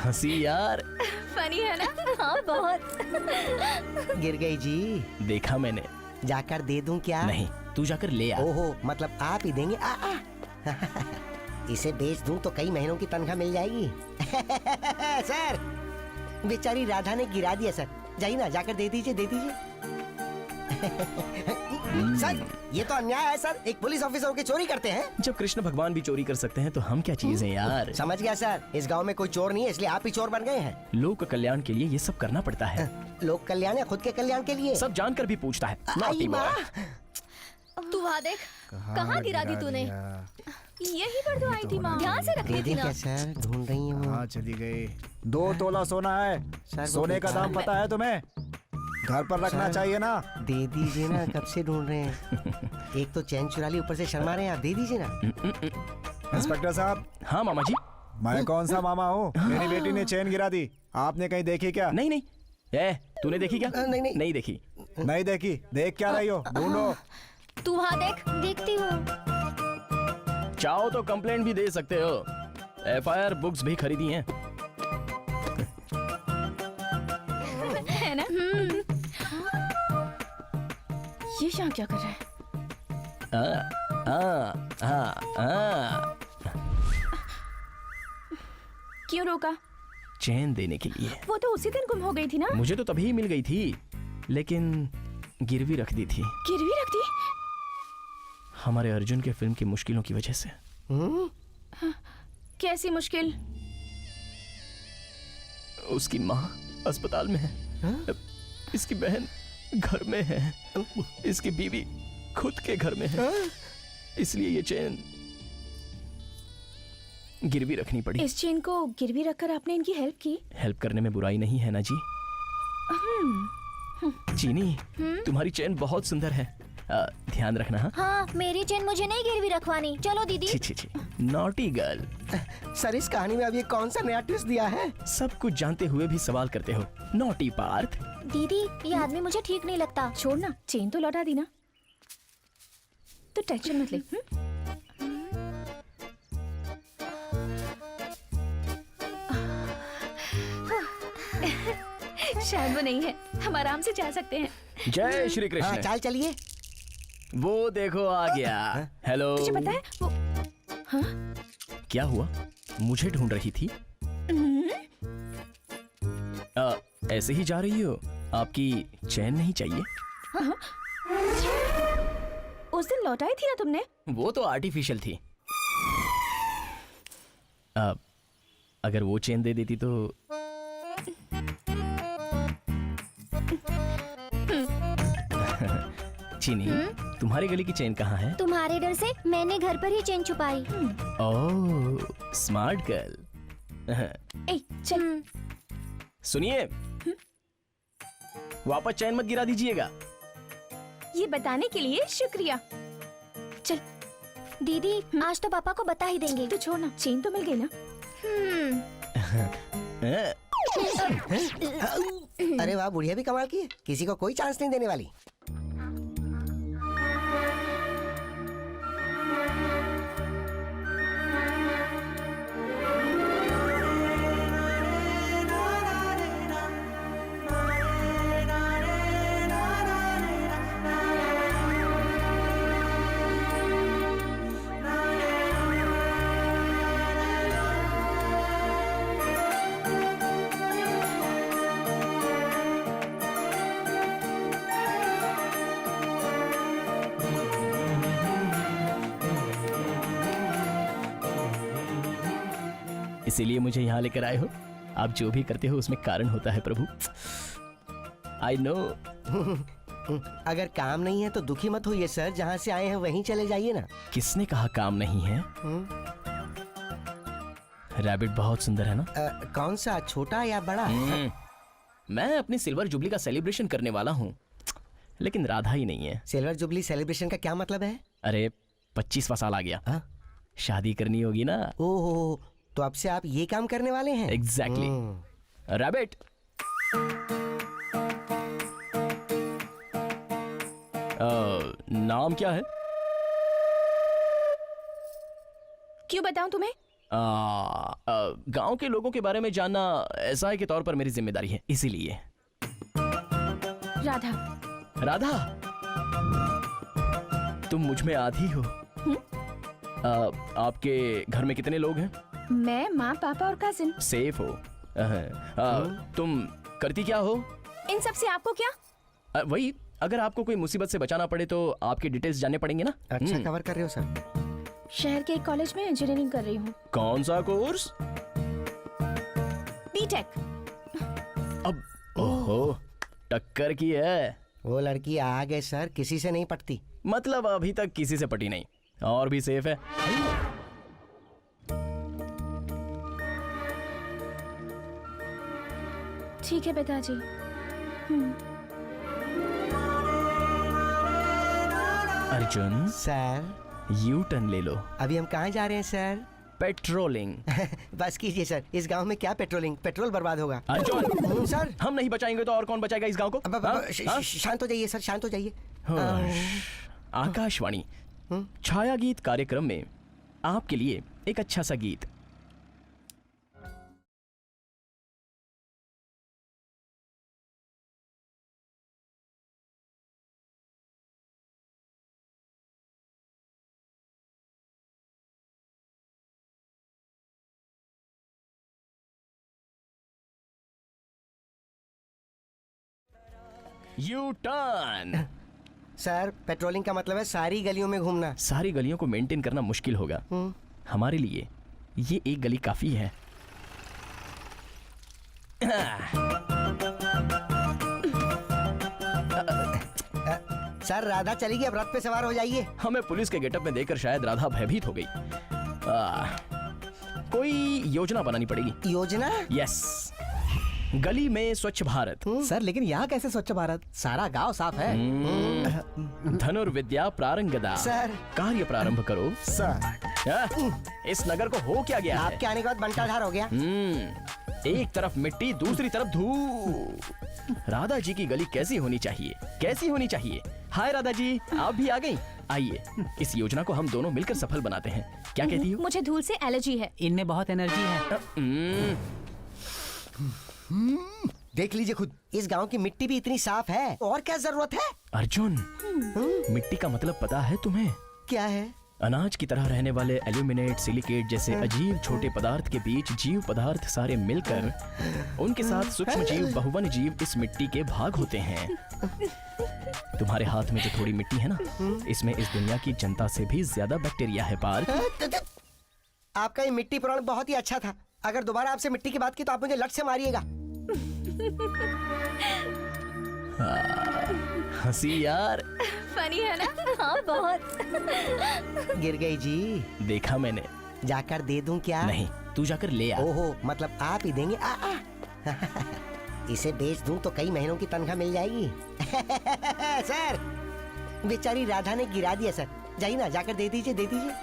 हंसी यार। फनी है ना? हाँ बहुत। गिर गई जी। देखा मैंने। जाकर दे दूं क्या? नहीं, तू जाकर ले आ। ओहो, मतलब आप ही देंगे? इसे बेच दूं तो कई महीनों की तनख्वाह मिल जाएगी। सर, बेचारी राधा ने गिरा दिया सर। जाइए ना, जाकर दे दीजिए, दे दीजिए। सर, ये तो अन्याय है सर। एक पुलिस ऑफिसर के चोरी करते हैं। जब कृष्ण भगवान भी चोरी कर सकते हैं तो हम क्या चीज हैं यार। समझ गया सर, इस गांव में कोई चोर नहीं है, इसलिए आप ही चोर बन गए हैं। लोक कल्याण के लिए ये सब करना पड़ता है। लोक कल्याण या खुद के कल्याण के लिए? सब जानकर भी पूछता है। आई माँ। तू वहाँ देख, कहाँ गिरा दी तूने? यही पर तो आई थी माँ, ध्यान से रखनी थी ना। सर, ढूंढ रही हूँ। हाँ चली गई। 2 तोला सोना है। सर, सोने का दाम पता है तुम्हें? घर पर रखना चाहिए ना। दे दीजिए ना, कब से ढूंढ रहे हैं। एक तो चैन चुरा ली, ऊपर से शर्मा रहे हैं आप। दे दीजिए ना। इंस्पेक्टर साहब। हाँ मामा जी। मैं कौन सा मामा हूँ? मेरी बेटी ने चेन गिरा दी, आपने कहीं देखी क्या? नहीं नहीं। तूने देखी क्या? नहीं। नहीं देखी। नहीं देखी? देख क्या रही हो? ढूंढो। तू वहाँ देख। देखती हूँ। चाहो तो कंप्लेंट भी दे सकते हो। FIR बुक्स भी खरीदी हैं। है ना? ये शाह क्या कर रहा है? क्यों रोका? चैन देने के लिए। वो तो उसी दिन गुम हो गई थी ना? मुझे तो तभी मिल गई थी, लेकिन गिरवी रख दी थी। गिरवी रख दी? हमारे अर्जुन के फिल्म की मुश्किलों की वजह से। कैसी मुश्किल? उसकी माँ अस्पताल में है। इसकी बहन घर में है। इसकी बीवी खुद के घर में है। इसलिए ये चेन गिरवी रखनी पड़ी। इस चेन को गिरवी रखकर आपने इनकी हेल्प की? हेल्प करने में बुराई नहीं है ना जी। चीनी, तुम्हारी चेन बहुत सुंदर है। ध्यान रखना। हाँ, मेरी चेन मुझे नहीं गिरवी रखवानी। चलो दीदी। छी नॉटी गर्ल। सर, इस कहानी में अब ये कौन सा नया ट्विस्ट दिया है? सब कुछ जानते हुए भी सवाल करते हो। नॉटी पार्थ। दीदी, ये आदमी मुझे ठीक नहीं लगता। छोड़ना, चेन तो लौटा दी ना, तो टेंशन मत ले। शायद वो नहीं है, हम आराम से जा सकते हैं। जय श्री कृष्ण। हाँ, चाल चलिए। वो देखो आ गया। हेलो। तुझे पता है वो? हाँ? क्या हुआ? मुझे ढूंढ रही थी? ऐसे ही जा रही हो? आपकी चैन नहीं चाहिए? हाँ? उस दिन लौटाई थी ना तुमने? वो तो आर्टिफिशियल थी। अगर वो चेन दे देती तो। चीनी, तुम्हारे गले की चेन कहाँ है? तुम्हारे डर से मैंने घर पर ही चेन छुपाई। ओह, स्मार्ट गर्ल। ए, चल। सुनिए, वापस चैन मत गिरा दीजिएगा। ये बताने के लिए शुक्रिया। चल दीदी, आज तो पापा को बता ही देंगे। तू छोड़ना, चेन तो मिल गई ना। अरे वाह, बुढ़िया भी कमाल की है। किसी को कोई चांस नहीं देने वाली। इसीलिए मुझे यहाँ लेकर आए हो। आप जो भी करते हो उसमें कारण होता है प्रभु। I know. अगर काम नहीं है तो दुखी मत होइए सर, जहाँ से आए हैं वहीं चले जाइए ना। किसने कहा काम नहीं है? रैबिट बहुत सुंदर है ना? कौन सा, छोटा या बड़ा? मैं अपनी सिल्वर जुबली का सेलिब्रेशन करने वाला हूँ, लेकिन राधा ही नहीं है। सिल्वर जुबली सेलिब्रेशन का क्या मतलब है? अरे 25वां साल आ गया। हाँ? शादी करनी होगी ना। ओह, तो अब से आप ये काम करने वाले हैं? एग्जैक्टली। रैबिट, नाम क्या है? क्यों बताऊं तुम्हें? गांव के लोगों के बारे में जानना एसआई के तौर पर मेरी जिम्मेदारी है, इसीलिए। राधा। राधा, तुम मुझ में आधी हो। आपके घर में कितने लोग हैं? मैं, माँ, पापा और कजिन। सेफ हो। तुम करती क्या हो? इन सब से आपको क्या? वही, अगर आपको कोई मुसीबत से बचाना पड़े तो आपके डिटेल्स जानने पड़ेंगे ना। अच्छा कवर कर रहे हो सर। शहर के एक कॉलेज में इंजीनियरिंग कर रही हूँ। कौन सा कोर्स? बीटेक। अब ओहो, टक्कर की है। वो लड़की आगे सर, किसी से नहीं पटती। मतलब अभी तक किसी से पटी नहीं, और भी सेफ है। ठीक है पिताजी। अर्जुन, सर यू टर्न ले लो। अभी हम कहाँ जा रहे हैं सर? पेट्रोलिंग। बस कीजिए सर, इस गांव में क्या पेट्रोलिंग, पेट्रोल बर्बाद होगा। अर्जुन, सर हम नहीं बचाएंगे तो और कौन बचाएगा इस गांव को? शांत हो जाइए सर, शांत हो जाइए। आकाशवाणी छाया गीत कार्यक्रम में आपके लिए एक अच्छा सा गीत। U turn. सर पेट्रोलिंग का मतलब है सारी गलियों में घूमना। सारी गलियों को मेंटेन करना मुश्किल होगा। हमारे लिए ये एक गली काफी है। सर राधा चलेगी, अब रथ पे सवार हो जाइए। हमें पुलिस के गेटअप में देखकर शायद राधा भयभीत हो गई। कोई योजना बनानी पड़ेगी। योजना? यस, गली में स्वच्छ भारत। सर लेकिन यहाँ कैसे स्वच्छ भारत? सारा गांव साफ है। धनुर्विद्या प्रारंगदा। सर। कार्य प्रारंभ करो। सर इस नगर को हो क्या गया है? आपके आने के बाद बंटाधार हो गया। एक तरफ मिट्टी, दूसरी तरफ धूल। राधा जी की गली कैसी होनी चाहिए, कैसी होनी चाहिए? हाय राधा जी, आप भी आ गई। आइए इस योजना को हम दोनों मिलकर सफल बनाते हैं। क्या कहती हो? मुझे धूल से एलर्जी है। इनमें बहुत एनर्जी है। देख लीजिए खुद, इस गांव की मिट्टी भी इतनी साफ है, और क्या जरूरत है? अर्जुन, मिट्टी का मतलब पता है तुम्हें? क्या है? अनाज की तरह रहने वाले एल्यूमिनेट, सिलिकेट जैसे अजीब छोटे पदार्थ के बीच जीव पदार्थ सारे मिलकर उनके साथ सूक्ष्म जीव, बहुवन जीव इस मिट्टी के भाग होते हैं। तुम्हारे हाथ में जो थोड़ी मिट्टी है ना, इसमें इस दुनिया की जनता से भी ज्यादा बैक्टीरिया है पार्थ। आपका ये मिट्टी पुराण बहुत ही अच्छा था। अगर दोबारा आपसे मिट्टी की बात की तो आप मुझे लट से मारिएगा। हंसी यार। फनी है ना? हाँ बहुत। गिर गई जी। देखा मैंने। जाकर दे दूं क्या? नहीं, तू जाकर ले आ। ओहो, मतलब आप ही देंगे? इसे बेच दूं तो कई महीनों की तनख्वाह मिल जाएगी। सर, बेचारी राधा ने गिरा दिया सर। जाइए ना, जाकर दे दीजिए, दे दीजिए।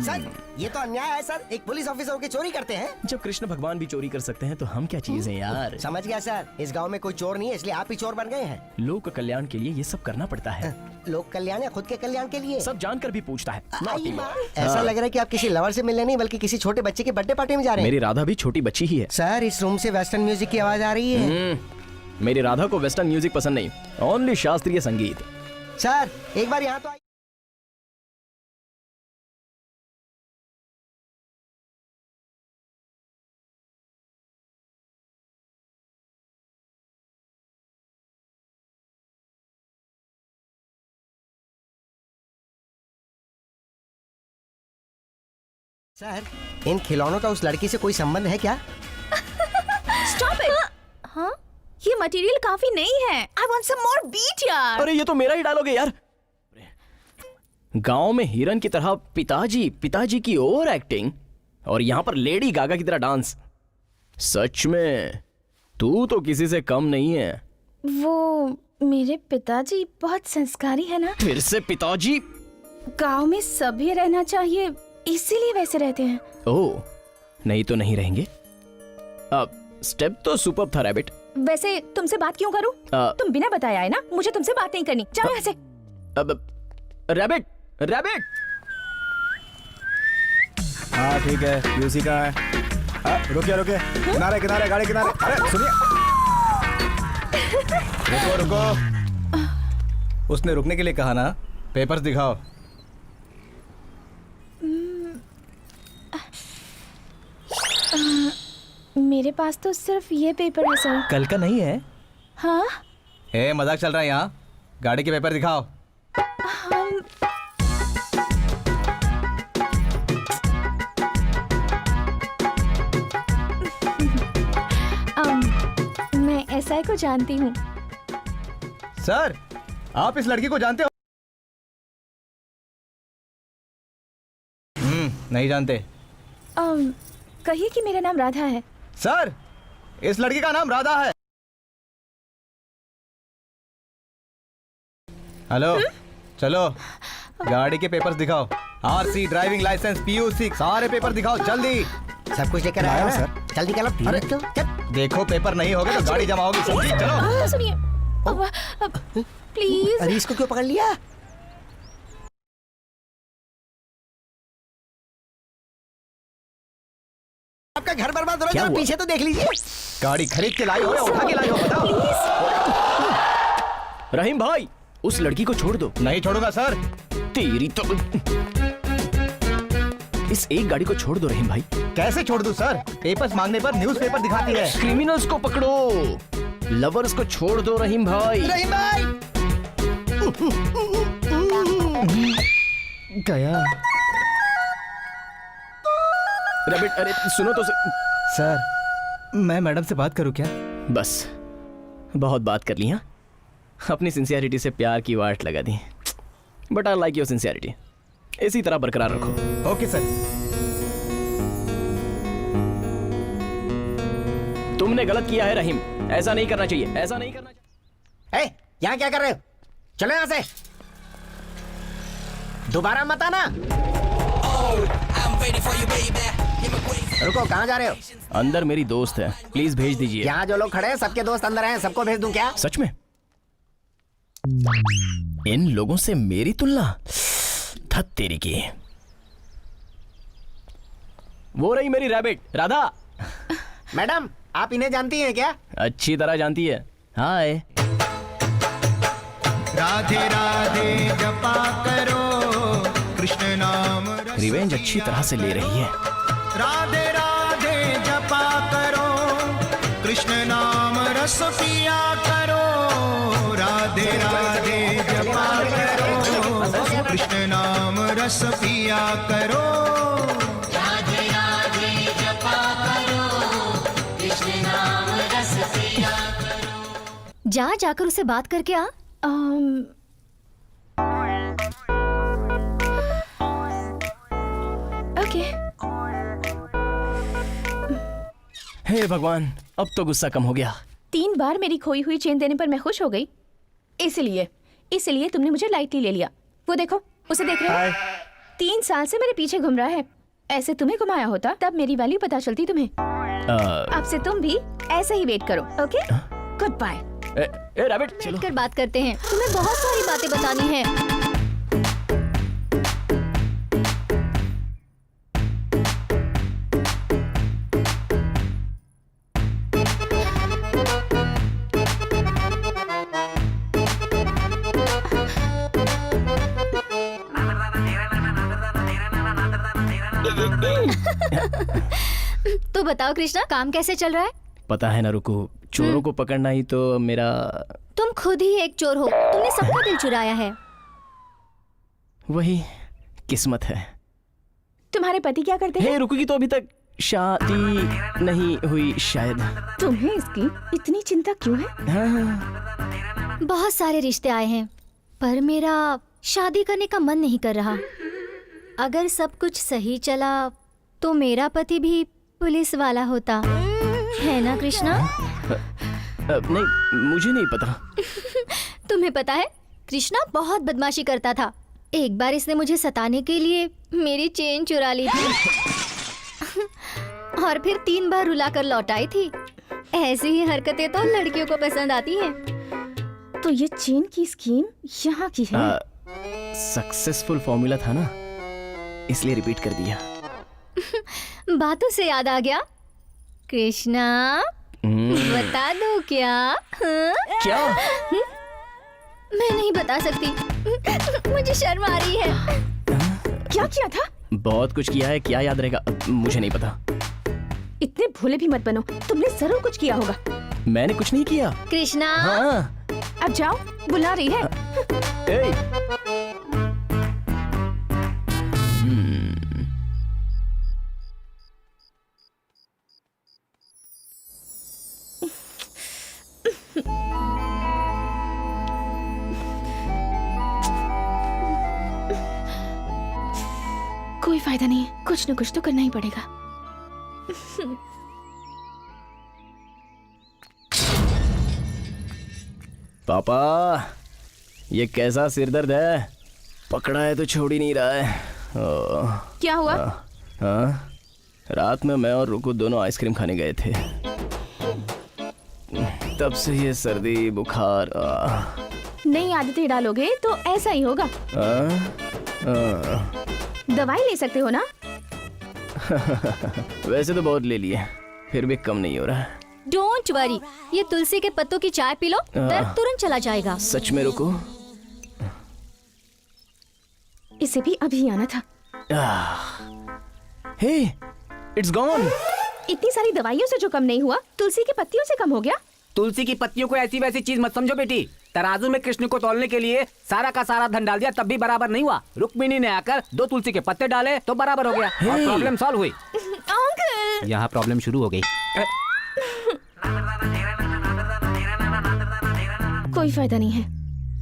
सर, ये तो अन्याय है सर। एक पुलिस ऑफिसर के चोरी करते हैं। जब कृष्ण भगवान भी चोरी कर सकते हैं तो हम क्या चीज हैं यार। समझ गया सर, इस गांव में कोई चोर नहीं है, इसलिए आप ही चोर बन गए हैं। लोक कल्याण के लिए ये सब करना पड़ता है। लोक कल्याण या खुद के कल्याण के लिए? सब जानकर भी पूछता है। आई माँ। ऐसा लग रहा है कि आप किसी लवर से मिलने नहीं बल्कि किसी छोटे बच्चे के बर्थडे पार्टी में जा रहे हैं। मेरी राधा भी छोटी बच्ची ही है। सर, इस रूम से वेस्टर्न म्यूजिक की आवाज आ रही है। मेरी राधा को वेस्टर्न म्यूजिक पसंद नहीं, ओनली शास्त्रीय संगीत। सर, एक बार यहाँ तो आइए। सर, इन खिलौनों का उस लड़की से कोई संबंध है क्या? Stop it! हाँ? ये मटेरियल काफी नहीं है। I want some more beat यार। अरे ये तो मेरा ही डायलॉग है यार। गांव में हिरन की तरह पिताजी की ओवर एक्टिंग, और यहाँ पर लेडी गागा की तरह डांस। सच में तू तो किसी से कम नहीं है। वो मेरे पिताजी बहुत संस्कारी है ना। फिर से पिताजी? गांव में सभी रहना चाहिए, इसीलिए वैसे रहते हैं। ओह, नहीं तो नहीं रहेंगे। अब स्टेप तो सुपर्ब था रैबिट। वैसे तुमसे बात क्यों करूं? तुम बिना बताया है ना, मुझे तुमसे बात नहीं करनी। जाओ यहाँ से। अब रैबिट, रैबिट। हाँ ठीक है, पीयूसी कहाँ है? रुकिए रुकिए, किनारे किनारे, गाड़ी किनारे। अरे सुनिए, रुको रुको। उसने रुकने के लिए कहा ना। पेपर्स दिखाओ। मेरे पास तो सिर्फ ये पेपर है सर। कल का नहीं है। हाँ ए, मजाक चल रहा है यहाँ। गाड़ी के पेपर दिखाओ। मैं एसआई को जानती हूँ। सर, आप इस लड़की को जानते हो? नहीं जानते। कहिए कि मेरा नाम राधा है। सर, इस लड़की का नाम राधा है। हेलो, चलो गाड़ी के पेपर्स दिखाओ। आरसी, ड्राइविंग लाइसेंस, पीयूसी, सारे पेपर दिखाओ जल्दी। सब कुछ लेकर आया सर। जल्दी निकालो। अरे तो चल। देखो, पेपर नहीं होगा तो गाड़ी जमा होगी। समझी? चलो। सुनिए प्लीज। अरे इसको क्यों पकड़ लिया? आपका घर बर्बाद हो रहा है, पीछे तो देख लीजिए। गाड़ी खरीद के लाई हो या उठा के लाई हो, बताओ। रहीम भाई, उस लड़की को छोड़ दो। नहीं छोड़ूंगा सर। तेरी तो इस एक गाड़ी को छोड़ दो रहीम भाई। कैसे छोड़ दूं सर? पेपर्स मांगने पर न्यूज़पेपर दिखाती है। क्रिमिनल्स को पकड़ो, लवर्स को छोड़ दो रहीम भाई। रहीम भाई गया। रैबिट, अरे सुनो तो सर, मैं मैडम से बात करूं क्या? बस बहुत बात कर ली। हाँ, अपनी सिंसियरिटी से प्यार की वाट लगा दी। But I like your sincerity. इसी तरह बरकरार रखो। Okay sir. तुमने गलत किया है रहीम, ऐसा नहीं करना चाहिए, ऐसा नहीं करना चाहिए। यहाँ क्या कर रहे हो? चलो यहाँ से, दोबारा मत आना। रुको, कहाँ जा रहे हो? अंदर मेरी दोस्त है, प्लीज भेज दीजिए। यहाँ जो लोग खड़े हैं सबके दोस्त अंदर हैं, सबको भेज दूं क्या? सच में? इन लोगों से मेरी तुलना? धत तेरी की। वो रही मेरी रैबिट, राधा। मैडम, आप इन्हें जानती हैं क्या? अच्छी तरह जानती है। हाय। राधे राधे जपा करो कृष्ण नाम रस रिवेंज अच्छी तरह से ले रही है। राधे राधे जपा करो कृष्ण नाम रस पिया करो। राधे राधे जपा करो कृष्ण नाम रस पिया करो। राधे राधे जपा करो कृष्ण नाम रस पिया करो। जा जाकर उसे बात करके आ। ओके। हे भगवान, अब तो गुस्सा कम हो गया। 3 बार मेरी खोई हुई चेन देने पर मैं खुश हो गई, इसलिए तुमने मुझे लाइटली ले लिया। वो देखो, उसे देख रहे हो? 3 साल से मेरे पीछे घूम रहा है। ऐसे तुम्हें घुमाया होता तब मेरी वैल्यू पता चलती तुम्हें। अब से तुम भी ऐसे ही वेट करो। Okay, good bye. रैबिट, चलो बैठकर बात करते हैं, तुम्हें बहुत सारी बातें बतानी है। तो बताओ कृष्णा, काम कैसे चल रहा है? पता है ना रुको, चोरों को पकड़ना ही तो मेरा। तुम खुद ही एक चोर हो, तुमने सबका दिल चुराया है। वही किस्मत है। तुम्हारे पति क्या करते हैं? हे रुकोगी तो अभी तक शादी नहीं हुई शायद। तुम्हें इसकी इतनी चिंता क्यों है? हाँ। बहुत सारे रिश्ते आए हैं, पर मेरा शादी करने का मन नहीं कर रहा। अगर सब कुछ सही चला तो मेरा पति भी पुलिस वाला होता, है ना कृष्णा? नहीं, मुझे नहीं पता। तुम्हें पता है, कृष्णा बहुत बदमाशी करता था। एक बार इसने मुझे सताने के लिए मेरी चेन चुरा ली थी और फिर 3 बार रुला कर लौटाई थी। ऐसी ही हरकतें तो लड़कियों को पसंद आती हैं। तो ये चेन की स्कीम यहाँ की है। सक्सेसफुल फॉर्मूला था ना, इसलिए रिपीट कर दिया। बातों से याद आ गया। कृष्णा, बता दो क्या? हाँ? क्या? मैं नहीं बता सकती। मुझे शर्म आ रही है। क्या किया था? बहुत कुछ किया है, क्या याद रहेगा? मुझे नहीं पता। इतने भोले भी मत बनो, तुमने जरूर कुछ किया होगा। मैंने कुछ नहीं किया। कृष्णा, हाँ। अब जाओ, बुला रही है। ए! कोई फायदा नहीं है, कुछ न कुछ तो करना ही पड़ेगा। पापा, ये कैसा सिरदर्द है? पकड़ा है तो छोड़ ही नहीं रहा है। क्या हुआ? हाँ, रात में मैं और रुकू दोनों आइसक्रीम खाने गए थे। तब से ये सर्दी बुखार। नई आदतें डालोगे तो ऐसा ही होगा। दवाई ले सकते हो ना? वैसे तो बहुत ले लिए, फिर भी कम नहीं हो रहा। डोंट वरी, ये तुलसी के पत्तों की चाय पी लो, दर्द तुरंत चला जाएगा। सच में रुको। इसे भी अभी आना था। हे, इट्स गॉन। इतनी सारी दवाइयों से जो कम नहीं हुआ, तुलसी की पत्तियों से कम हो गया। तुलसी की पत्तियों को ऐसी वैसी चीज मत समझो बेटी। तराजू में कृष्ण को तोलने के लिए सारा का सारा धन डाल दिया, तब भी बराबर नहीं हुआ। रुक्मिणी ने आकर 2 तुलसी के पत्ते डाले तो बराबर हो गया और प्रॉब्लम सॉल्व हुई। अंकल, यहाँ प्रॉब्लम शुरू हो गई। कोई फायदा नहीं है,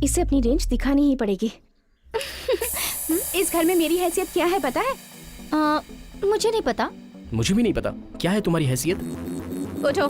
इसे अपनी रेंज दिखानी ही पड़ेगी। इस घर में मेरी हैसियत क्या है पता है? मुझे नहीं पता। मुझे भी नहीं पता। क्या है तुम्हारी हैसियत? उठो।